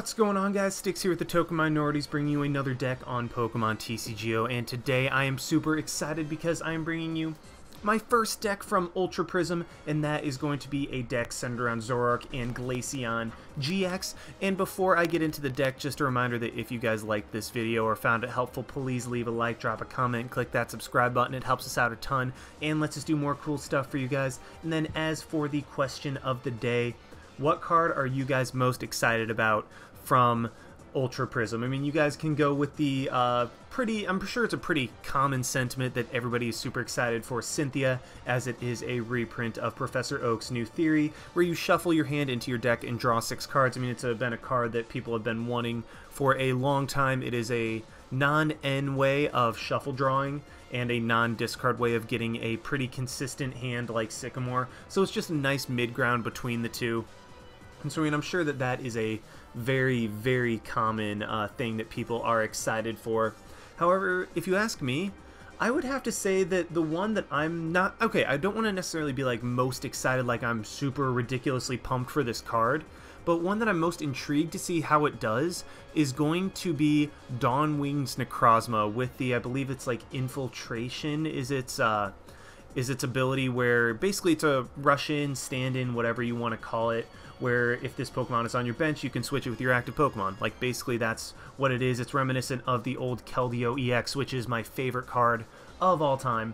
What's going on, guys? Sticks here with the Token Minorities, bringing you another deck on Pokemon TCGO, and today I am super excited because I am bringing you my first deck from Ultra Prism, and that is going to be a deck centered around Zoroark and Glaceon-GX. And before I get into the deck, just a reminder that if you guys liked this video or found it helpful, please leave a like, drop a comment, and click that subscribe button. It helps us out a ton and lets us do more cool stuff for you guys. And then as for the question of the day, what card are you guys most excited about from Ultra Prism? I mean, you guys can go with the I'm sure it's a pretty common sentiment that everybody is super excited for Cynthia, as it is a reprint of Professor Oak's new theory, where you shuffle your hand into your deck and draw 6 cards. I mean, it's been a card that people have been wanting for a long time. It is a non-N way of shuffle drawing and a non-discard way of getting a pretty consistent hand like Sycamore, so it's just a nice mid-ground between the two. And so, I mean, I'm sure that that is a very, very common thing that people are excited for. However, if you ask me, I would have to say that the one that I'm not... Okay, I don't want to necessarily be, like, most excited, like I'm super ridiculously pumped for this card, but one that I'm most intrigued to see how it does is going to be Dawnwing's Necrozma with the, I believe it's, like, Infiltration is its ability, where basically it's a rush-in, stand-in, whatever you want to call it, where if this Pokemon is on your bench, you can switch it with your active Pokemon. Like, basically that's what it is. It's reminiscent of the old Keldeo EX, which is my favorite card of all time.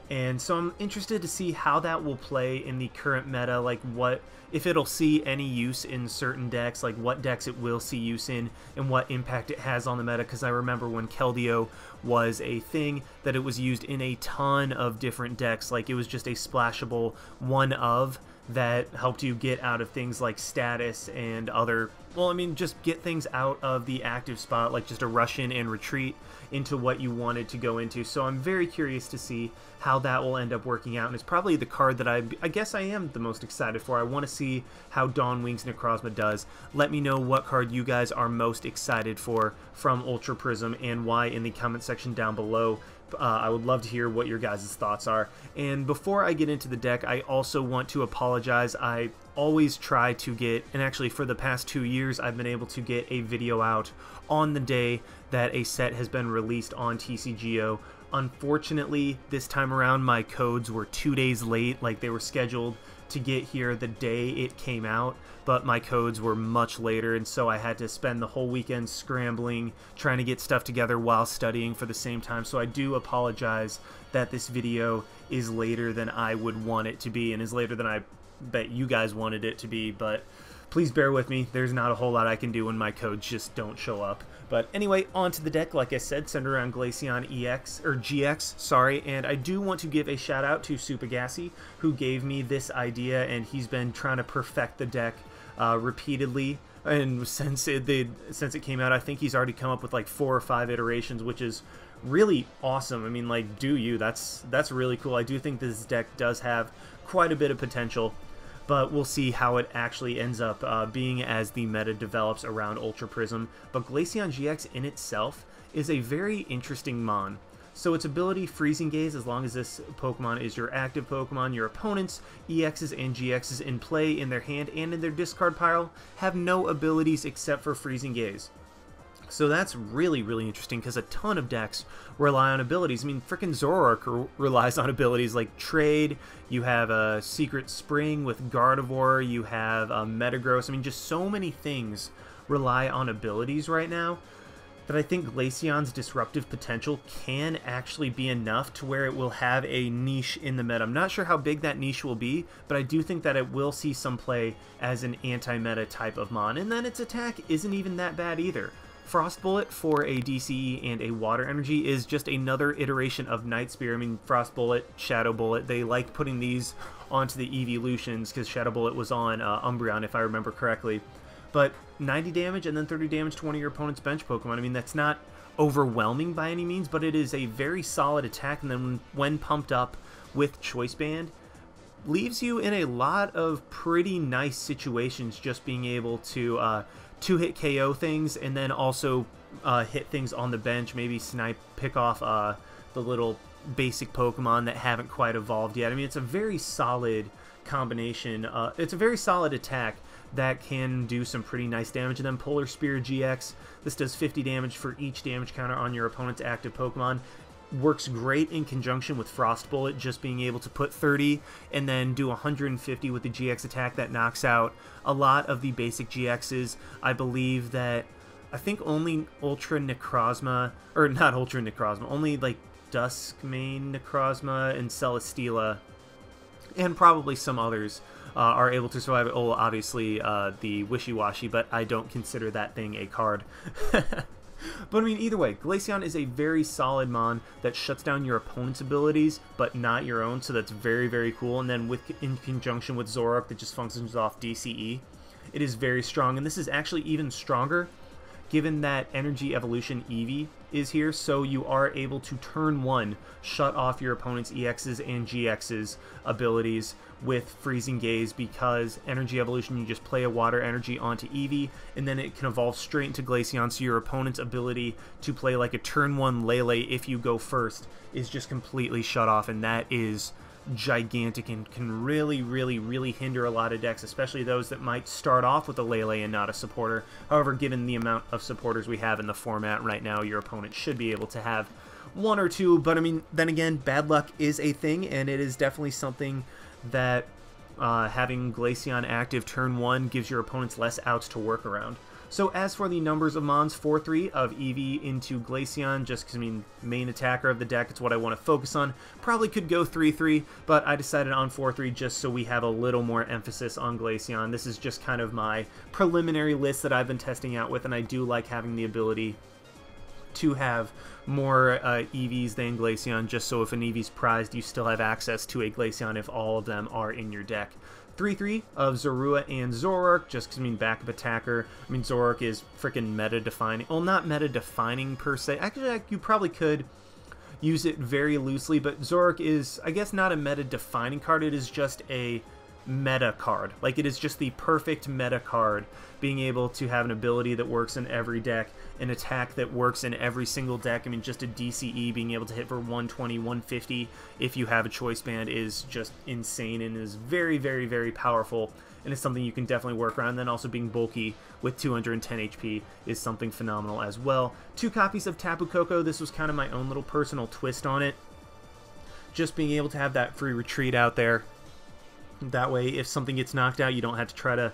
And so I'm interested to see how that will play in the current meta, like what, if it'll see any use in certain decks, like what decks it will see use in, and what impact it has on the meta, because I remember when Keldeo was a thing, that it was used in a ton of different decks. Like, it was just a splashable one of that helped you get out of things like status and other, well, I mean, just get things out of the active spot, like just a rush in and retreat into what you wanted to go into. So I'm very curious to see how that will end up working out, and it's probably the card that I guess I am the most excited for. I want to see how Dawnwing's Necrozma does. Let me know what card you guys are most excited for from Ultra Prism and why in the comment section down below. I would love to hear what your guys' thoughts are. And before I get into the deck, I also want to apologize. I always try to get, and actually for the past 2 years, I've been able to get a video out on the day that a set has been released on TCGO. Unfortunately, this time around, my codes were 2 days late. Like, they were scheduled to get here the day it came out, but my codes were much later, and so I had to spend the whole weekend scrambling, trying to get stuff together while studying for the same time. So I do apologize that this video is later than I would want it to be, and is later than I bet you guys wanted it to be, but please bear with me. There's not a whole lot I can do when my codes just don't show up. But anyway, on to the deck. Like I said, centered around Glaceon-GX, sorry, and I do want to give a shout out to Supagassy, who gave me this idea, and he's been trying to perfect the deck repeatedly, and since it came out, I think he's already come up with like 4 or 5 iterations, which is really awesome. I mean, like, that's really cool. I do think this deck does have quite a bit of potential, but we'll see how it actually ends up being as the meta develops around Ultra Prism. But Glaceon-GX in itself is a very interesting mon. So its ability, Freezing Gaze, as long as this Pokemon is your active Pokemon, your opponents, EXs and GXs in play in their hand and in their discard pile have no abilities except for Freezing Gaze. So that's really, really interesting, because a ton of decks rely on abilities. I mean, frickin' Zoroark relies on abilities like Trade, you have a Secret Spring with Gardevoir, you have Metagross. I mean, just so many things rely on abilities right now that I think Glaceon's disruptive potential can actually be enough to where it will have a niche in the meta. I'm not sure how big that niche will be, but I do think that it will see some play as an anti-meta type of mon. And then its attack isn't even that bad either. Frost Bullet for a DCE and a Water Energy is just another iteration of Night Spear. I mean, Frost Bullet, Shadow Bullet, they like putting these onto the evolutions because Shadow Bullet was on Umbreon, if I remember correctly. But 90 damage and then 30 damage to one of your opponent's bench Pokemon. I mean, that's not overwhelming by any means, but it is a very solid attack, and then when pumped up with Choice Band, leaves you in a lot of pretty nice situations, just being able to two-hit KO things, and then also hit things on the bench, maybe snipe, pick off the little basic Pokemon that haven't quite evolved yet. I mean, it's a very solid combination. It's a very solid attack that can do some pretty nice damage. And then Polar Spear GX, this does 50 damage for each damage counter on your opponent's active Pokemon. Works great in conjunction with Frost Bullet, just being able to put 30 and then do 150 with the GX attack that knocks out a lot of the basic GXs. I believe that, I think only Ultra Necrozma, or not Ultra Necrozma, only like Duskmane Necrozma and Celesteela, and probably some others are able to survive it. Oh, obviously the Wishy-Washy, but I don't consider that thing a card. But I mean, either way, Glaceon is a very solid mon that shuts down your opponent's abilities, but not your own, so that's very, very cool. And then in conjunction with Zoroark that just functions off DCE, it is very strong. And this is actually even stronger given that Energy Evolution Eevee is here, so you are able to turn 1 shut off your opponent's EX's and GX's abilities with Freezing Gaze, because Energy Evolution, you just play a water energy onto Eevee, and then it can evolve straight into Glaceon, so your opponent's ability to play like a turn 1 Lele if you go first is just completely shut off, and that is gigantic and can really, really, really hinder a lot of decks, especially those that might start off with a Lele and not a supporter. However, given the amount of supporters we have in the format right now, your opponent should be able to have 1 or 2, but I mean, then again, bad luck is a thing, and it is definitely something that having Glaceon active turn 1 gives your opponents less outs to work around. So as for the numbers of mons, 4-3 of Eevee into Glaceon, just because, I mean, main attacker of the deck, it's what I want to focus on. Probably could go 3-3, but I decided on 4-3 just so we have a little more emphasis on Glaceon. This is just kind of my preliminary list that I've been testing out with, and I do like having the ability to have more Eevees than Glaceon, just so if an Eevee's prized, you still have access to a Glaceon if all of them are in your deck. 3-3 of Zorua and Zoroark, just because, I mean, backup attacker. I mean, Zoroark is freaking meta-defining. Well, not meta-defining per se. Actually, you probably could use it very loosely, but Zoroark is, I guess, not a meta-defining card. It is just a meta card. Like, it is just the perfect meta card, being able to have an ability that works in every deck, an attack that works in every single deck. I mean, just a DCE being able to hit for 120, 150 if you have a choice band is just insane and is very, very, very powerful, and it's something you can definitely work around. And then also being bulky with 210 HP is something phenomenal as well. 2 copies of Tapu Koko. This was kind of my own little personal twist on it. Just being able to have that free retreat out there. That way, if something gets knocked out, you don't have to try to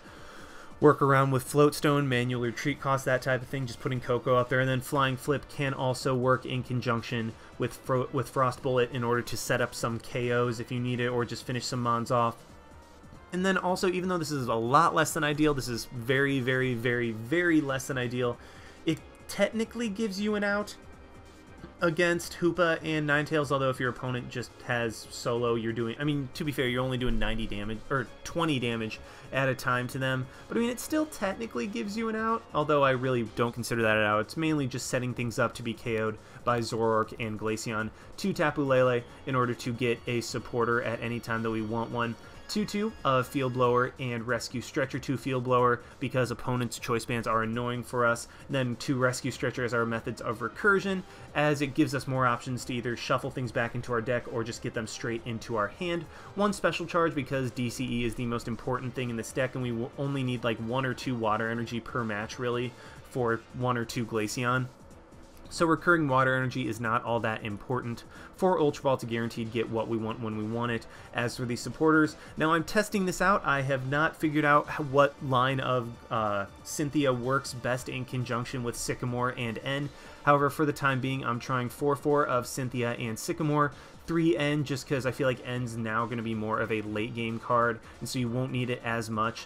work around with Float Stone, manual retreat cost, that type of thing. Just putting Koko up there. And then Flying Flip can also work in conjunction with Frost Bullet in order to set up some KOs if you need it, or just finish some mons off. And then also, even though this is a lot less than ideal, this is very, very, very, very less than ideal, it technically gives you an out against Hoopa and Ninetales, although if your opponent just has solo, you're doing, I mean, to be fair, you're only doing 90 damage, or 20 damage at a time to them, but I mean, it still technically gives you an out, although I really don't consider that an out. It's mainly just setting things up to be KO'd by Zoroark and Glaceon to Tapu Lele in order to get a supporter at any time that we want one. 2-2 of Field Blower and Rescue Stretcher to Field Blower because opponents' choice bands are annoying for us. And then 2 Rescue Stretcher as our methods of recursion, as it gives us more options to either shuffle things back into our deck or just get them straight into our hand. 1 Special Charge because DCE is the most important thing in this deck, and we will only need like 1 or 2 water energy per match really for 1 or 2 Glaceon. So recurring water energy is not all that important for Ultra Ball to guaranteed get what we want when we want it. As for the supporters, now I'm testing this out. I have not figured out what line of Cynthia works best in conjunction with Sycamore and N. However, for the time being, I'm trying 4-4 of Cynthia and Sycamore. 3N just because I feel like N's now going to be more of a late game card, and so you won't need it as much.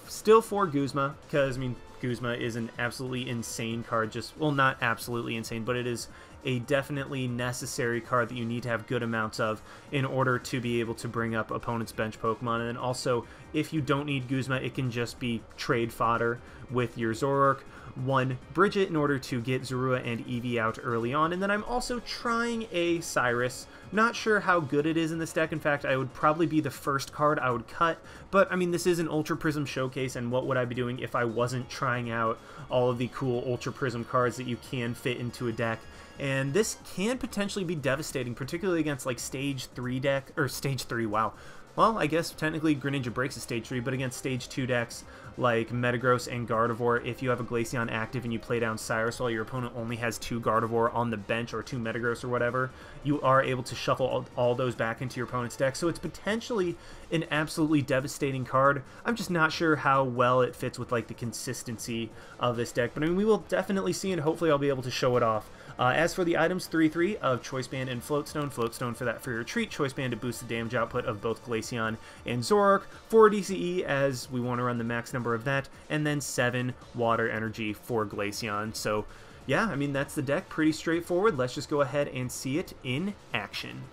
Still 4 Guzma, because I mean, Guzma is an absolutely insane card, just, well, not absolutely insane, but it is a definitely necessary card that you need to have good amounts of in order to be able to bring up opponent's bench Pokemon. And then also, if you don't need Guzma, it can just be trade fodder with your Zoroark. 1 Brigette in order to get Zorua and Eevee out early on. And then I'm also trying a Cyrus. Not sure how good it is in this deck. In fact, I would probably be the first card I would cut. But, I mean, this is an Ultra Prism showcase, and what would I be doing if I wasn't trying out all of the cool Ultra Prism cards that you can fit into a deck? And this can potentially be devastating, particularly against, like, Stage 3 deck, or Stage 3, wow. well, I guess technically Greninja breaks a Stage 3, but against Stage 2 decks like Metagross and Gardevoir, if you have a Glaceon active and you play down Cyrus while your opponent only has 2 Gardevoir on the bench or 2 Metagross or whatever, you are able to shuffle all those back into your opponent's deck. So it's potentially an absolutely devastating card. I'm just not sure how well it fits with like the consistency of this deck, but I mean, we will definitely see, and hopefully I'll be able to show it off. As for the items, 3-3 of Choice Band and Float Stone. Float Stone for that free retreat, Choice Band to boost the damage output of both Glaceon and Zoroark, 4 DCE as we want to run the max number of that, and then 7 Water Energy for Glaceon. So yeah, I mean, that's the deck, pretty straightforward. Let's just go ahead and see it in action.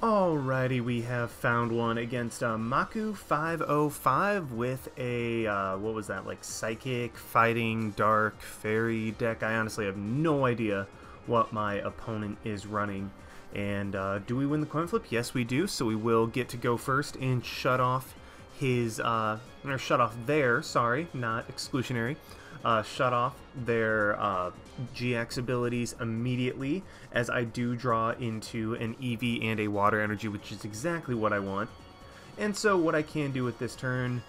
Alrighty, we have found one against Maku 505 with a, what was that, like Psychic, Fighting, Dark, Fairy deck. I honestly have no idea what my opponent is running. And do we win the coin flip? Yes, we do. So we will get to go first and shut off his, or shut off their, sorry, not exclusionary, shut off their GX abilities immediately, as I do draw into an Eevee and a Water Energy, which is exactly what I want. And so what I can do with this turn,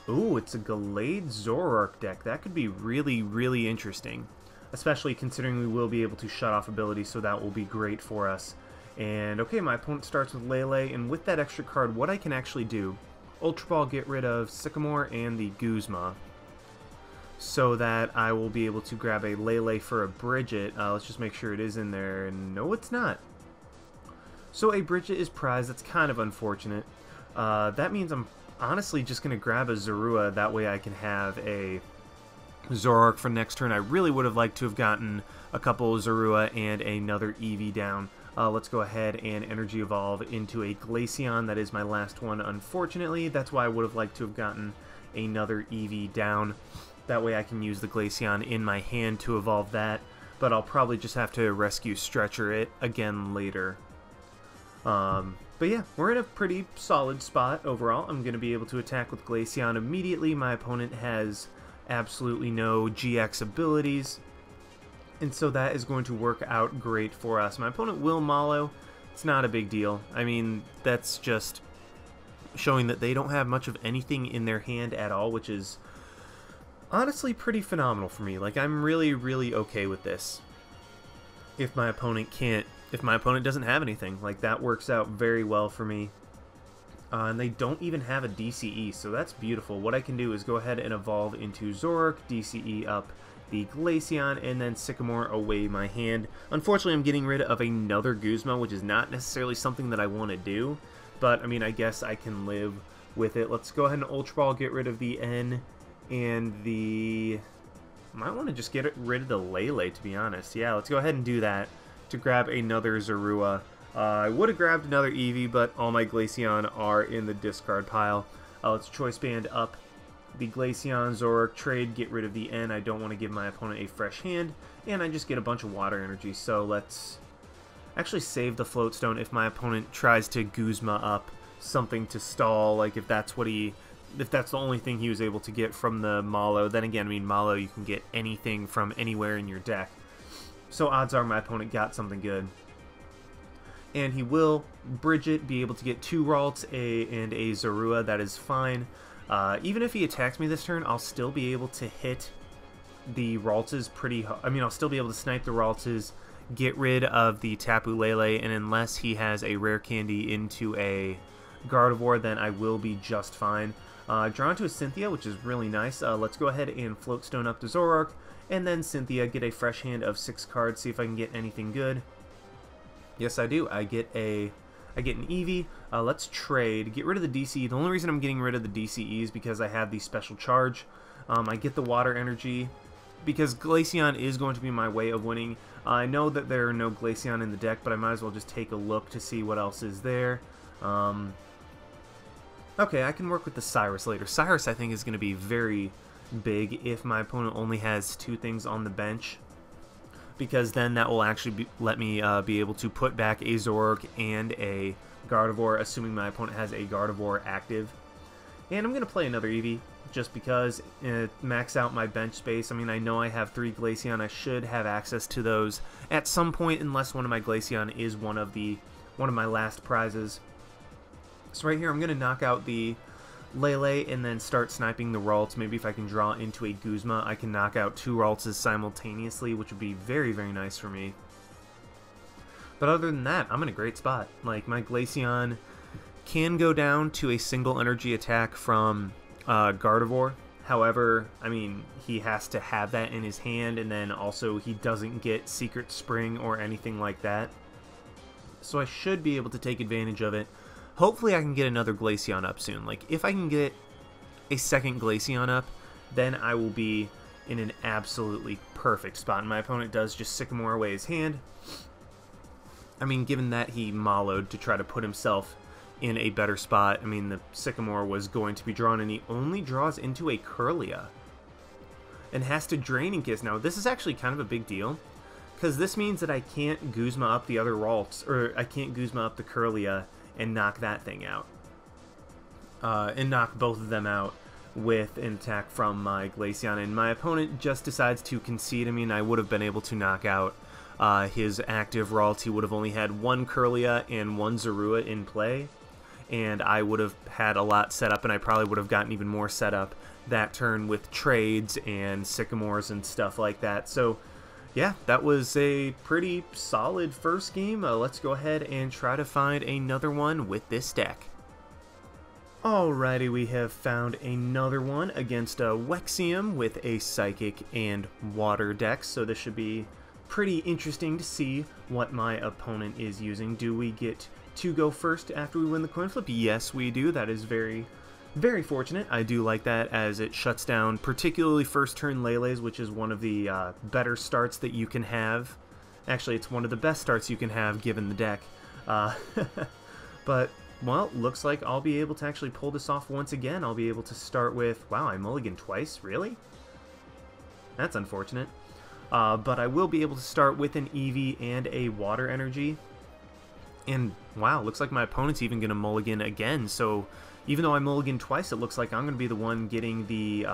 ooh, it's a Gallade Zoroark deck. That could be really, really interesting, especially considering we will be able to shut off abilities, so that will be great for us. And okay, my opponent starts with Lele, and with that extra card, what I can actually do, Ultra Ball, get rid of Sycamore and the Guzma, so that I will be able to grab a Lele for a Brigette. Let's just make sure it is in there, and no, it's not. So a Brigette is prized. That's kind of unfortunate. That means I'm honestly just going to grab a Zorua, that way I can have a Zoroark for next turn. I really would have liked to have gotten a couple of Zorua and another Eevee down. Let's go ahead and Energy Evolve into a Glaceon. That is my last one, unfortunately. That's why I would have liked to have gotten another Eevee down. That way I can use the Glaceon in my hand to evolve that, but I'll probably just have to rescue Stretcher it again later. But yeah, we're in a pretty solid spot overall. I'm going to be able to attack with Glaceon immediately. My opponent has absolutely no GX abilities, and so that is going to work out great for us. My opponent will Malo. It's not a big deal. I mean, that's just showing that they don't have much of anything in their hand at all, which is honestly pretty phenomenal for me. Like, I'm really, really okay with this. If my opponent doesn't have anything, like, that works out very well for me. And they don't even have a DCE, so that's beautiful. What I can do is go ahead and evolve into Zoroark, DCE up the Glaceon, and then Sycamore away my hand. Unfortunately, I'm getting rid of another Guzma, which is not necessarily something that I want to do, but I mean, I guess I can live with it. Let's go ahead and Ultra Ball, get rid of the N and the... might want to just get rid of the Lele, to be honest. Yeah, let's go ahead and do that to grab another Zorua. I would have grabbed another Eevee, but all my Glaceon are in the discard pile. Let's Choice Band up the Glaceon, Zoroark, trade, get rid of the N. I don't want to give my opponent a fresh hand, and I just get a bunch of Water Energy. So let's actually save the Float Stone if my opponent tries to Guzma up something to stall, like if that's the only thing he was able to get from the Malo. Then again, I mean, Malo, you can get anything from anywhere in your deck. So odds are my opponent got something good. And he will Brigette, be able to get 2 Ralts and a Zorua. That is fine. Even if he attacks me this turn, I'll still be able to hit the Ralts pretty hard. I mean, I'll still be able to snipe the Ralts, get rid of the Tapu Lele, and unless he has a Rare Candy into a Gardevoir, then I will be just fine. Drawn to a Cynthia, which is really nice. Let's go ahead and Float Stone up to Zoroark, and then Cynthia, get a fresh hand of 6 cards, see if I can get anything good. Yes, I do. I get an Eevee. Let's trade. Get rid of the DCE. The only reason I'm getting rid of the DCE is because I have the Special Charge. I get the Water Energy because Glaceon is going to be my way of winning. I know that there are no Glaceon in the deck, but I might as well just take a look to see what else is there. Okay, I can work with the Cyrus later. Cyrus, I think, is going to be very big if my opponent only has 2 things on the bench, because then that will actually let me be able to put back a Zoroark and a Gardevoir, assuming my opponent has a Gardevoir active. And I'm going to play another Eevee, just because max out my bench space. I mean, I know I have 3 Glaceon. I should have access to those at some point, unless one of my Glaceon is one of my last prizes. So right here, I'm going to knock out the Lele and then start sniping the Ralts. Maybe if I can draw into a Guzma, I can knock out 2 Raltses simultaneously, which would be very, very nice for me. But other than that, I'm in a great spot. Like, my Glaceon can go down to a single energy attack from Gardevoir. However, I mean, he has to have that in his hand, and then also he doesn't get Secret Spring or anything like that. So I should be able to take advantage of it. Hopefully I can get another Glaceon up soon. Like, if I can get a second Glaceon up, then I will be in an absolutely perfect spot. And my opponent does just Sycamore away his hand. I mean, given that he Mallowed to try to put himself in a better spot, I mean, the Sycamore was going to be drawn, and he only draws into a Kirlia. And has to Draining Kiss. Now, this is actually kind of a big deal, because this means that I can't Guzma up the other Ralts, or I can't Guzma up the Kirlia and knock that thing out. And knock both of them out with an attack from my Glaceon. And my opponent just decides to concede. I mean, I would have been able to knock out his active Ralt. He would have only had 1 Kirlia and 1 Zorua in play. And I would have had a lot set up, and I probably would have gotten even more set up that turn with trades and Sycamores and stuff like that. So yeah, that was a pretty solid first game. Let's go ahead and try to find another one with this deck. Alrighty, we have found another one against a Wexium with a Psychic and Water deck. So this should be pretty interesting to see what my opponent is using. Do we get to go first after we win the coin flip? Yes, we do. That is very, very fortunate. I do like that, as it shuts down particularly first turn Lele's, which is one of the better starts that you can have. Actually, it's one of the best starts you can have given the deck. But, well, looks like I'll be able to actually pull this off once again. I'll be able to start with, wow, I mulliganed twice? Really? That's unfortunate. But I will be able to start with an Eevee and a Water Energy. And, wow, looks like my opponent's even going to mulligan again, so even though I mulligan twice, it looks like I'm going to be the one getting the,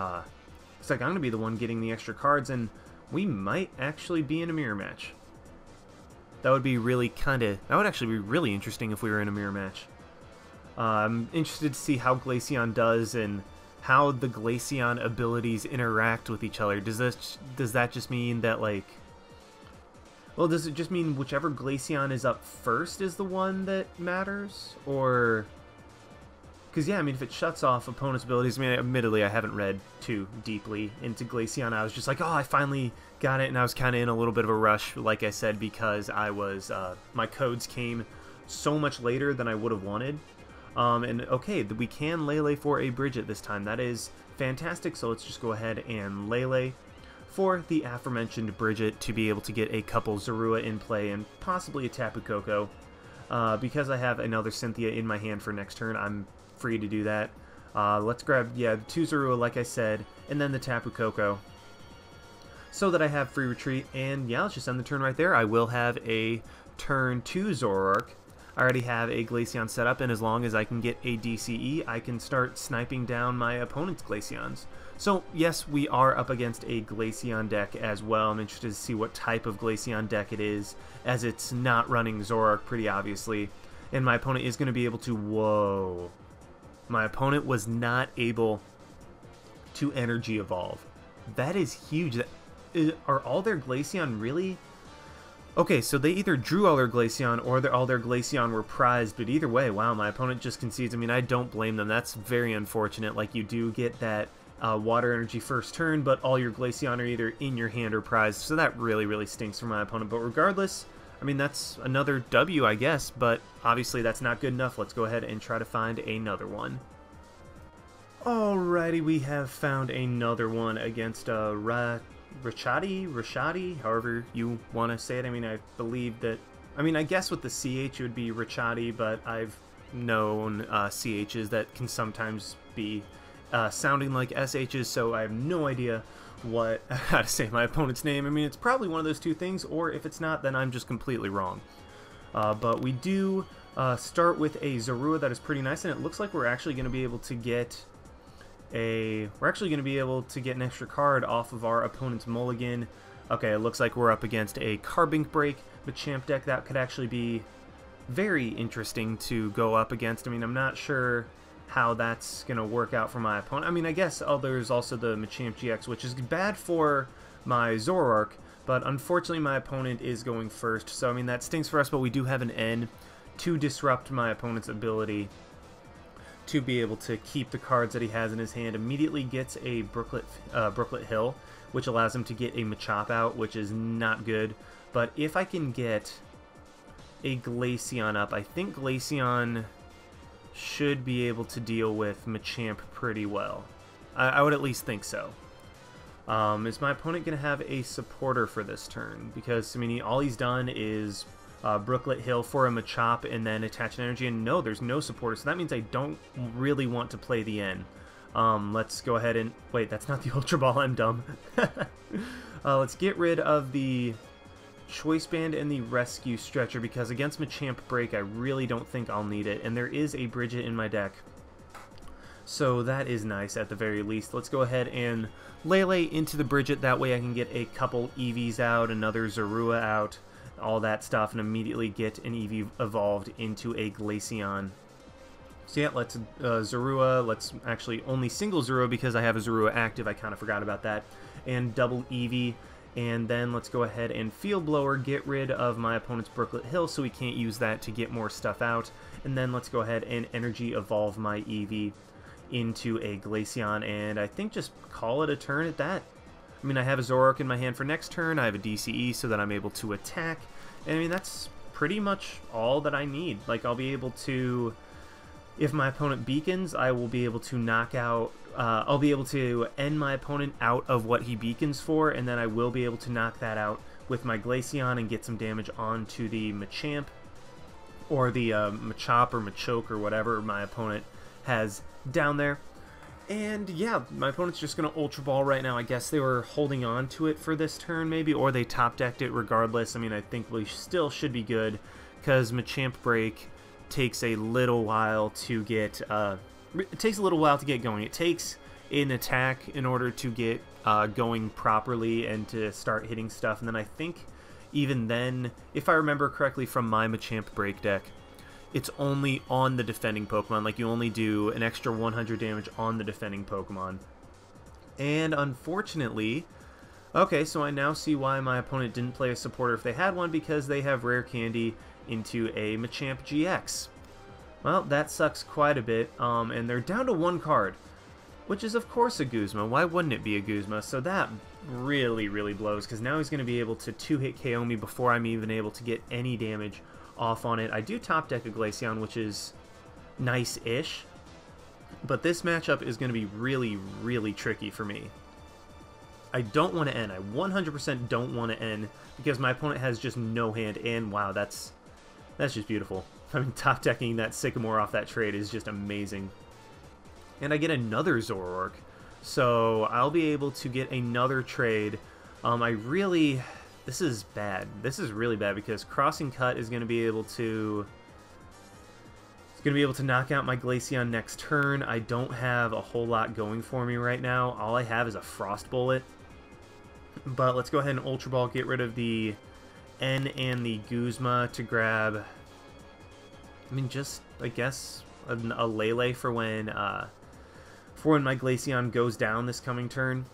extra cards, and we might actually be in a mirror match. That would be really that would actually be really interesting if we were in a mirror match. I'm interested to see how Glaceon does and how the Glaceon abilities interact with each other. Does that just mean that, like, well, does it just mean whichever Glaceon is up first is the one that matters? Or, because, yeah, I mean, if it shuts off opponent's abilities, I mean, admittedly, I haven't read too deeply into Glaceon. I was just like, oh, I finally got it, and I was kind of in a little bit of a rush, like I said, because I was, my codes came so much later than I would have wanted. And, okay, we can Lele for a Brigette this time. That is fantastic, so let's just go ahead and Lele for the aforementioned Brigette to be able to get a couple Zorua in play and possibly a Tapu Koko. Because I have another Cynthia in my hand for next turn, I'm free to do that. Let's grab, yeah, 2 Zorua, like I said, and then the Tapu Koko, so that I have free retreat. And yeah, let's just end the turn right there. I will have a turn 2 Zoroark. I already have a Glaceon set up, and as long as I can get a DCE, I can start sniping down my opponent's Glaceons. So, yes, we are up against a Glaceon deck as well. I'm interested to see what type of Glaceon deck it is, as it's not running Zoroark pretty obviously. And my opponent is going to be able to... Whoa. My opponent was not able to Energy Evolve. That is huge. Are all their Glaceon really... Okay, so they either drew all their Glaceon or all their Glaceon were prized, but either way, wow, my opponent just concedes. I mean, I don't blame them. That's very unfortunate. Like, you do get that Water Energy first turn, but all your Glaceon are either in your hand or prized, so that really, really stinks for my opponent. But regardless, I mean, that's another W, I guess, but obviously that's not good enough. Let's go ahead and try to find another one. Alrighty, we have found another one against Rashadi, however you want to say it. I mean, I believe that, I mean, I guess with the CH it would be Rashadi, but I've known CHs that can sometimes be sounding like SHs, so I have no idea how to say my opponent's name. I mean, it's probably one of those two things, or if it's not, then I'm just completely wrong. But we do start with a Zorua that is pretty nice, and it looks like we're actually going to be able to get an extra card off of our opponent's mulligan. Okay, it looks like we're up against a Carbink Break Machamp deck. That could actually be very interesting to go up against. I mean, I'm not sure how that's going to work out for my opponent. I mean, I guess there's also the Machamp GX, which is bad for my Zoroark, but unfortunately my opponent is going first. So, I mean, that stinks for us, but we do have an N to disrupt my opponent's ability to be able to keep the cards that he has in his hand. Immediately gets a Brooklet Hill, which allows him to get a Machamp out, which is not good. But if I can get a Glaceon up, I think Glaceon should be able to deal with Machamp pretty well. I would at least think so. Is my opponent going to have a supporter for this turn? Because, I mean, all he's done is Brooklet Hill for a Machamp and then attach an energy, and no, there's no supporter, so that means I don't really want to play the N. Let's go ahead and... Wait, that's not the Ultra Ball, I'm dumb. Let's get rid of the Choice Band and the Rescue Stretcher, because against Machamp Break, I really don't think I'll need it, and there is a Brigette in my deck. So that is nice at the very least. Let's go ahead and Lele into the Brigette, that way I can get a couple Eevees out, another Zorua out, all that stuff, and immediately get an Eevee evolved into a Glaceon. So yeah, let's Zorua, let's actually only single Zorua because I have a Zorua active, I kind of forgot about that, and double Eevee, and then let's go ahead and Field Blower, get rid of my opponent's Brooklet Hill so we can't use that to get more stuff out, and then let's go ahead and Energy Evolve my Eevee into a Glaceon, and I think just call it a turn at that. I mean, I have a Zoroark in my hand for next turn, I have a DCE so that I'm able to attack, and I mean, that's pretty much all that I need. Like, I'll be able to, if my opponent beacons, I will be able to knock out, I'll be able to end my opponent out of what he beacons for, and then I will be able to knock that out with my Glaceon and get some damage onto the Machamp, or the Machop or Machoke or whatever my opponent has down there. And yeah, my opponent's just going to Ultra Ball right now. I guess they were holding on to it for this turn maybe, or they top decked it regardless. I mean, I think we still should be good, because Machamp Break takes a little while to get going. It takes an attack in order to get going properly and to start hitting stuff, and then I think even then, if I remember correctly from my Machamp Break deck, it's only on the defending Pokemon. Like, you only do an extra 100 damage on the defending Pokemon. And unfortunately, okay, so I now see why my opponent didn't play a supporter if they had one, because they have Rare Candy into a Machamp GX. Well, that sucks quite a bit, and they're down to one card, which is of course a Guzma. Why wouldn't it be a Guzma? So that really, really blows, because now he's going to be able to 2-hit KO me before I'm even able to get any damage off on it. I do top deck a Glaceon, which is nice-ish, but this matchup is going to be really, really tricky for me. I don't want to end. I 100% don't want to end, because my opponent has just no hand, and wow, that's just beautiful. I mean, top decking that Sycamore off that trade is just amazing. And I get another Zoroark, so I'll be able to get another trade. This is bad. This is really bad, because Crossing Cut is going to be able to... It's going to be able to knock out my Glaceon next turn. I don't have a whole lot going for me right now. All I have is a Frost Bullet. But let's go ahead and Ultra Ball, get rid of the N and the Guzma to grab... I mean, just, I guess, a Lele for when my Glaceon goes down this coming turn.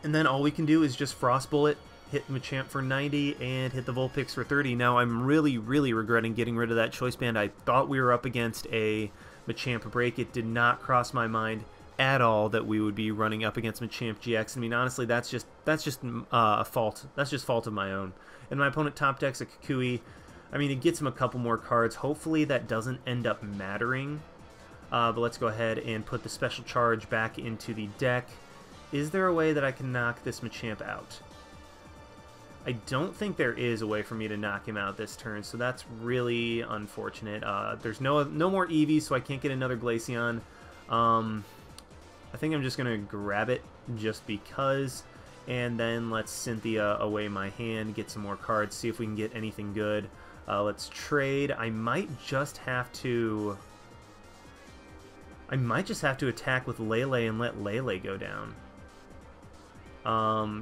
And then all we can do is just Frost Bullet, hit Machamp for 90, and hit the Vulpix for 30. Now, I'm really, really regretting getting rid of that Choice Band. I thought we were up against a Machamp Break. It did not cross my mind at all that we would be running up against Machamp GX. I mean, honestly, that's just a fault. That's just fault of my own. And my opponent top decks a Kukui. I mean, it gets him a couple more cards. Hopefully that doesn't end up mattering. But let's go ahead and put the Special Charge back into the deck. Is there a way that I can knock this Machamp out? I don't think there is a way for me to knock him out this turn, so that's really unfortunate. There's no more Eevee, so I can't get another Glaceon. I think I'm just going to grab it just because, and then let's Cynthia away my hand, get some more cards, see if we can get anything good. Let's trade. I might just have to attack with Lele and let Lele go down.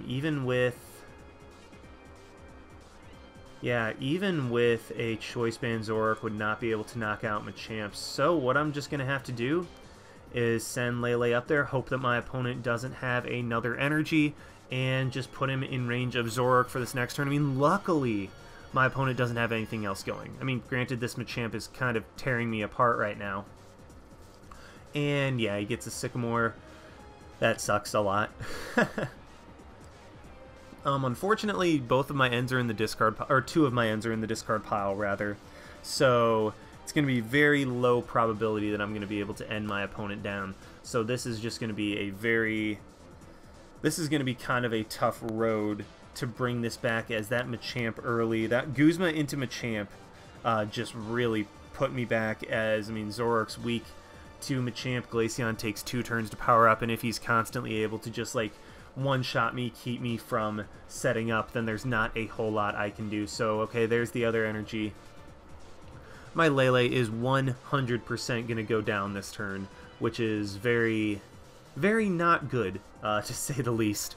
Even with Yeah, even with a Choice Band, Zoroark would not be able to knock out Machamp. So what I'm just going to have to do is send Lele up there, hope that my opponent doesn't have another energy, and just put him in range of Zoroark for this next turn. I mean, luckily, my opponent doesn't have anything else going. I mean, granted, this Machamp is kind of tearing me apart right now. And yeah, he gets a Sycamore. That sucks a lot. Unfortunately, both of my ends are in the discard pile, or two of my ends are in the discard pile, rather. So it's going to be very low probability that I'm going to be able to end my opponent down. So this is just going to be a very... This is going to be kind of a tough road to bring this back, as that Machamp early, that Guzma into Machamp just really put me back, as, I mean, Zoroark's weak to Machamp. Glaceon takes 2 turns to power up, and if he's constantly able to just, like, one-shot me, keep me from setting up, then there's not a whole lot I can do. So, okay, there's the other energy. My Lele is 100% going to go down this turn, which is very, very not good, to say the least.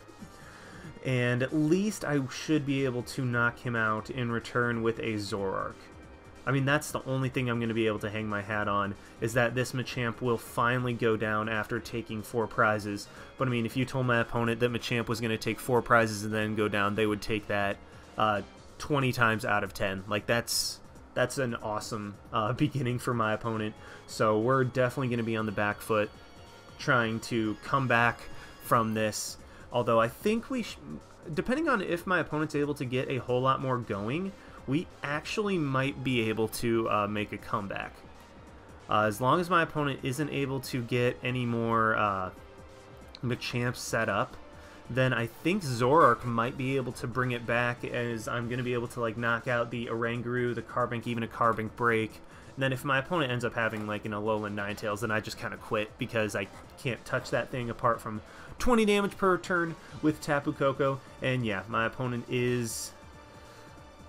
And at least I should be able to knock him out in return with a Zoroark. I mean, that's the only thing I'm going to be able to hang my hat on, is that this Machamp will finally go down after taking 4 prizes. But I mean, if you told my opponent that Machamp was going to take 4 prizes and then go down, they would take that 20 times out of 10. Like, that's an awesome beginning for my opponent. So we're definitely going to be on the back foot, trying to come back from this. Although I think depending on if my opponent's able to get a whole lot more going, we actually might be able to make a comeback. As long as my opponent isn't able to get any more Machamps set up, then I think Zoroark might be able to bring it back, as I'm going to be able to, like, knock out the Oranguru, the Carbink, even a Carbink break. And then if my opponent ends up having, like, an Alolan Ninetales, then I just kind of quit, because I can't touch that thing apart from 20 damage per turn with Tapu Koko. And yeah, my opponent is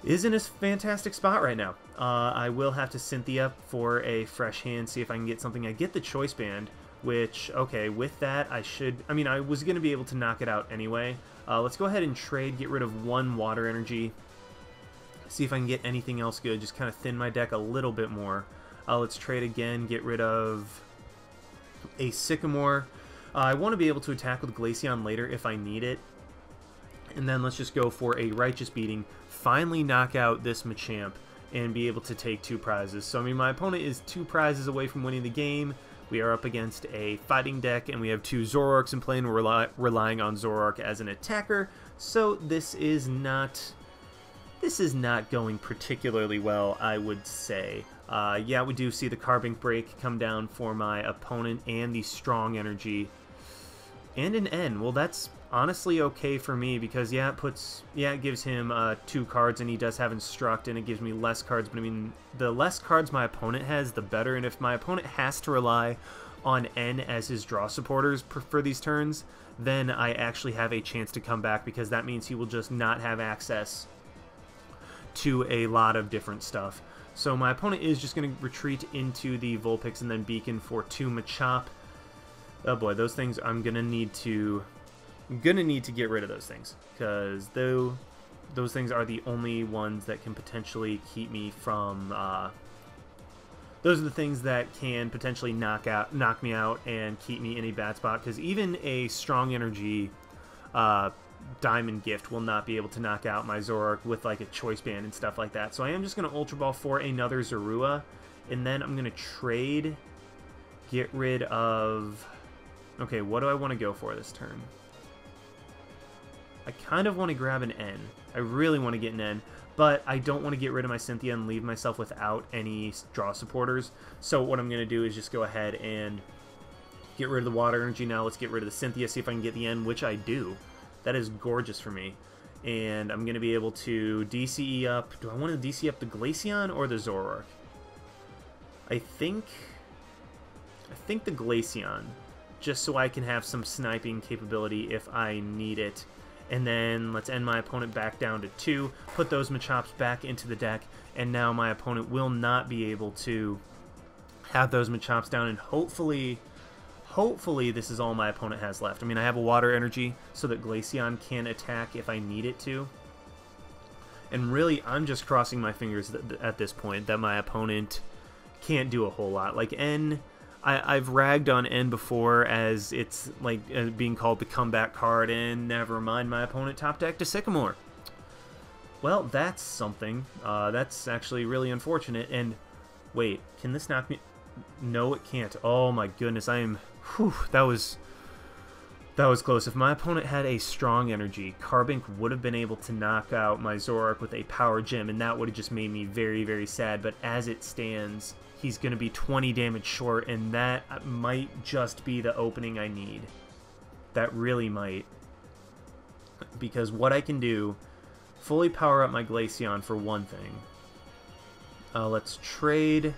in a fantastic spot right now. I will have to Cynthia for a fresh hand, see if I can get something. I get the Choice Band, which, okay, with that, I mean, I was going to be able to knock it out anyway. Let's go ahead and trade, get rid of 1 Water Energy, see if I can get anything else good, just kind of thin my deck a little bit more. Let's trade again, get rid of a Sycamore. I want to be able to attack with Glaceon later if I need it. And then let's just go for a Righteous Beating, finally knock out this Machamp, and be able to take 2 prizes. So, I mean, my opponent is 2 prizes away from winning the game. We are up against a fighting deck, and we have 2 Zoroarks in play, and we're relying on Zoroark as an attacker. So this is not going particularly well, I would say. Yeah, we do see the Carbink break come down for my opponent, and the Strong Energy, and an N. Well, that's honestly okay for me, because yeah, it gives him 2 cards, and he does have Instruct, and it gives me less cards. But I mean, the less cards my opponent has, the better. And if my opponent has to rely on N as his draw supporters for these turns, then I actually have a chance to come back, because that means he will just not have access to a lot of different stuff. So my opponent is just going to retreat into the Vulpix and then Beacon for 2 Machamp. Oh boy, those things I'm gonna need to get rid of those things, because those things are the only ones that can potentially keep me from. Those are the things that can potentially knock me out and keep me in a bad spot. Because even a Strong Energy Diamond Gift will not be able to knock out my Zoroark with, like, a Choice Band and stuff like that. So I am just gonna Ultra Ball for another Zorua, and then I'm gonna trade, get rid of. Okay, what do I want to go for this turn? I kind of want to grab an N. I really want to get an N, but I don't want to get rid of my Cynthia and leave myself without any draw supporters. So what I'm going to do is just go ahead and get rid of the Water Energy. Now let's get rid of the Cynthia, see if I can get the N, which I do. That is gorgeous for me. And I'm going to be able to DCE up. Do I want to DCE up the Glaceon or the Zoroark? I think the Glaceon, just so I can have some sniping capability if I need it. And then let's end my opponent back down to 2, put those Machamps back into the deck, and now my opponent will not be able to have those Machamps down, and hopefully this is all my opponent has left. I mean, I have a Water Energy so that Glaceon can attack if I need it to. And really, I'm just crossing my fingers at this point that my opponent can't do a whole lot. Like N, I've ragged on N before as it's like being called the comeback card, and never mind, my opponent top decked a Sycamore. Well, that's something. That's actually really unfortunate. And wait, can this knock me? No, it can't. Oh my goodness, I am. Whew, that was close. If my opponent had a strong energy, Carbink would have been able to knock out my Zoroark with a power gem, and that would have just made me very, very sad. But as it stands, he's going to be 20 damage short, and that might just be the opening I need. That really might. Because what I can do, fully power up my Glaceon for one thing. Let's trade.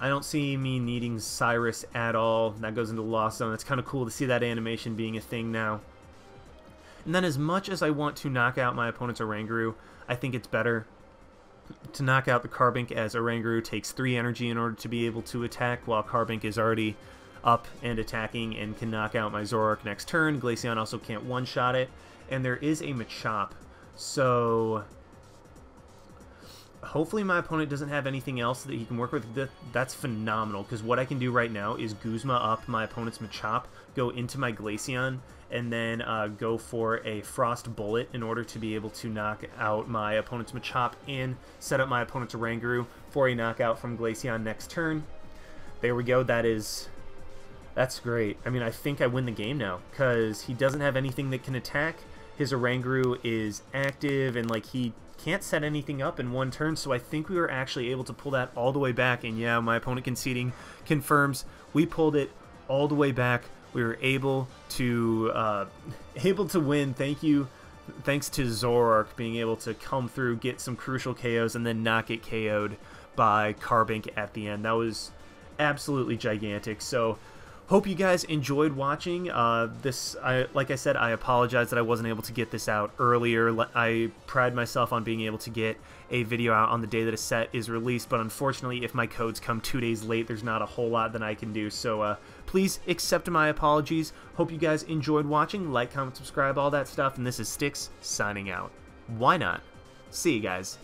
I don't see me needing Cyrus at all. That goes into Lost Zone. It's kind of cool to see that animation being a thing now. And then as much as I want to knock out my opponent's Oranguru, I think it's better to knock out the Carbink, as Oranguru takes 3 energy in order to be able to attack, while Carbink is already up and attacking and can knock out my Zoroark next turn. Glaceon also can't one-shot it. And there is a Machamp, so hopefully my opponent doesn't have anything else that he can work with. That's phenomenal, because what I can do right now is Guzma up my opponent's Machamp, go into my Glaceon, and then go for a Frost Bullet in order to be able to knock out my opponent's Machamp and set up my opponent's Oranguru for a knockout from Glaceon next turn. There we go. That's great. I mean, I think I win the game now, because he doesn't have anything that can attack. His Oranguru is active, and like he can't set anything up in one turn, so I think we were actually able to pull that all the way back. And yeah, my opponent conceding confirms we pulled it all the way back. We were able to win. Thanks to Zoroark being able to come through, get some crucial KOs, and then not get KO'd by Carbink at the end. That was absolutely gigantic. So hope you guys enjoyed watching this. Like I said, I apologize that I wasn't able to get this out earlier. I pride myself on being able to get a video out on the day that a set is released, but unfortunately, if my codes come 2 days late, there's not a whole lot that I can do. So please accept my apologies. Hope you guys enjoyed watching. Like, comment, subscribe, all that stuff. And this is Styx signing out. Why not? See you guys.